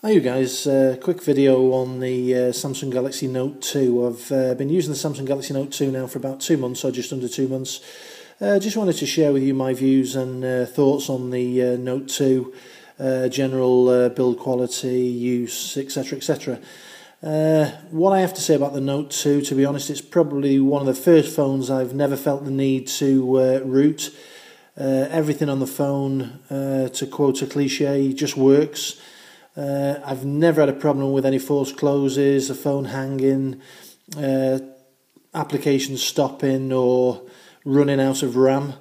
Hi you guys, quick video on the Samsung Galaxy Note 2. I've been using the Samsung Galaxy Note 2 now for about 2 months, or just under 2 months. Just wanted to share with you my views and thoughts on the Note 2, general build quality, use, etc, etc. What I have to say about the Note 2, to be honest, it's probably one of the first phones I've never felt the need to root. Everything on the phone, to quote a cliche, just works. I've never had a problem with any forced closes, the phone hanging, applications stopping or running out of RAM.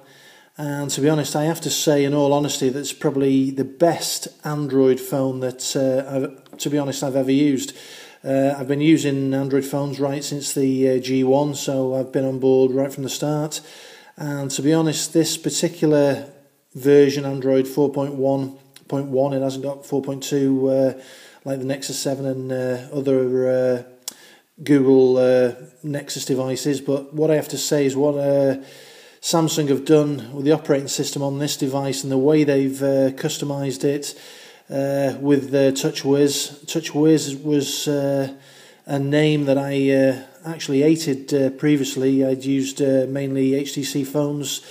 And to be honest, I have to say, in all honesty, that's probably the best Android phone that I've ever used. I've been using Android phones right since the G1, so I've been on board right from the start. And to be honest, this particular version, Android 4.1, it hasn't got 4.2 like the Nexus 7 and other Google Nexus devices. But what I have to say is what Samsung have done with the operating system on this device and the way they've customized it with TouchWiz. TouchWiz was a name that I actually hated previously. I'd used mainly HTC phones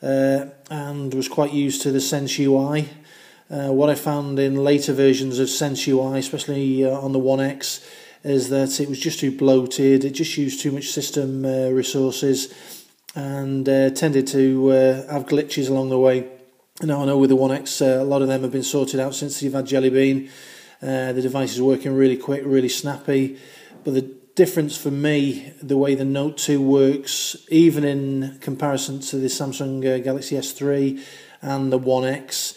and was quite used to the Sense UI. What I found in later versions of Sense UI, especially on the One X, is that it was just too bloated. It just used too much system resources and tended to have glitches along the way. Now I know with the One X, a lot of them have been sorted out since you've had Jelly Bean. The device is working really quick, really snappy. But the difference for me, the way the Note 2 works, even in comparison to the Samsung Galaxy S3 and the One X,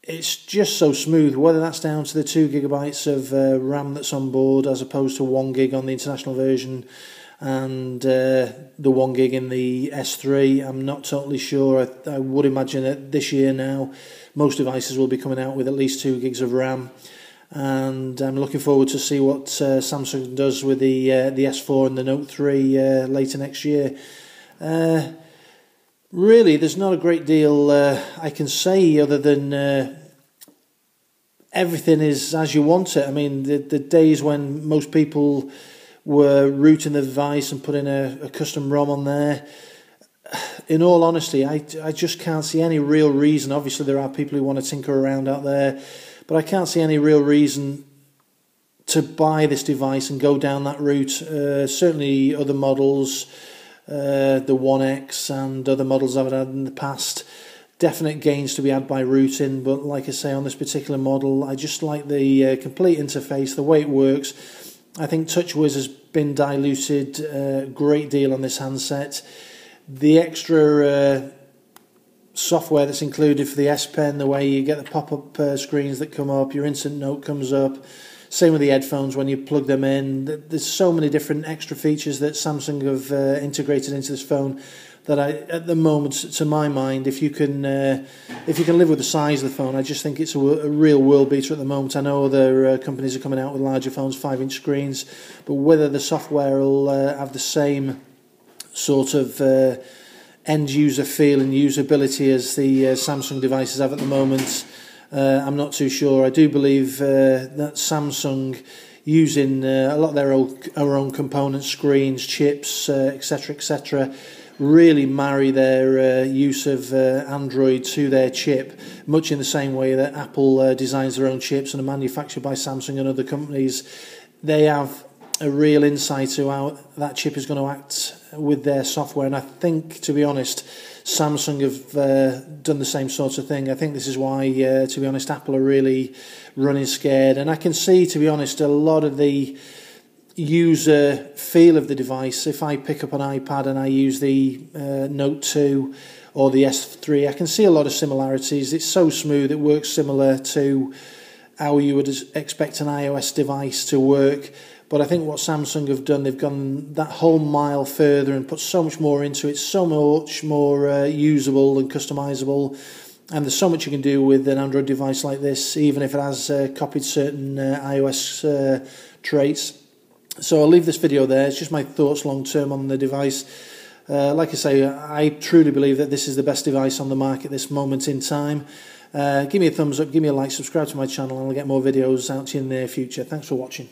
it's just so smooth, whether that's down to the 2 gigabytes of RAM that's on board as opposed to 1 gig on the international version and the 1 gig in the S3. I'm not totally sure. I would imagine that this year now most devices will be coming out with at least 2 gigs of RAM, and I'm looking forward to see what Samsung does with the S4 and the Note 3 later next year. Really, there's not a great deal I can say other than everything is as you want it. I mean, the days when most people were rooting the device and putting a custom ROM on there, in all honesty, I just can't see any real reason. Obviously, there are people who want to tinker around out there, but I can't see any real reason to buy this device and go down that route. Certainly other models, the One X and other models I've had in the past, definite gains to be had by rooting, but like I say, on this particular model, I just like the complete interface, the way it works. I think TouchWiz has been diluted a great deal on this handset. The extra software that's included for the S Pen, the way you get the pop-up screens that come up, your instant note comes up, same with the headphones when you plug them in. There's so many different extra features that Samsung have integrated into this phone that at the moment, to my mind, if you can live with the size of the phone, I just think it's a real world beater at the moment. I know other companies are coming out with larger phones, 5-inch screens, but whether the software will have the same sort of end user feel and usability as the Samsung devices have at the moment, I'm not too sure. I do believe that Samsung, using a lot of their own components, screens, chips, etc., etc., really marry their use of Android to their chip, much in the same way that Apple designs their own chips and are manufactured by Samsung and other companies. They have a real insight to how that chip is going to act with their software, and I think, to be honest, Samsung have done the same sort of thing. I think this is why, to be honest, Apple are really running scared, and I can see, to be honest, a lot of the user feel of the device. If I pick up an iPad and I use the Note 2 or the S3, I can see a lot of similarities. It's so smooth, it works similar to how you would expect an iOS device to work. But I think what Samsung have done, they've gone that whole mile further and put so much more into it, so much more usable and customizable. And there's so much you can do with an Android device like this, even if it has copied certain iOS traits. So I'll leave this video there. It's just my thoughts long term on the device. Like I say, I truly believe that this is the best device on the market at this moment in time. Give me a thumbs up, give me a like, subscribe to my channel, and I'll get more videos out to you in the near future. Thanks for watching.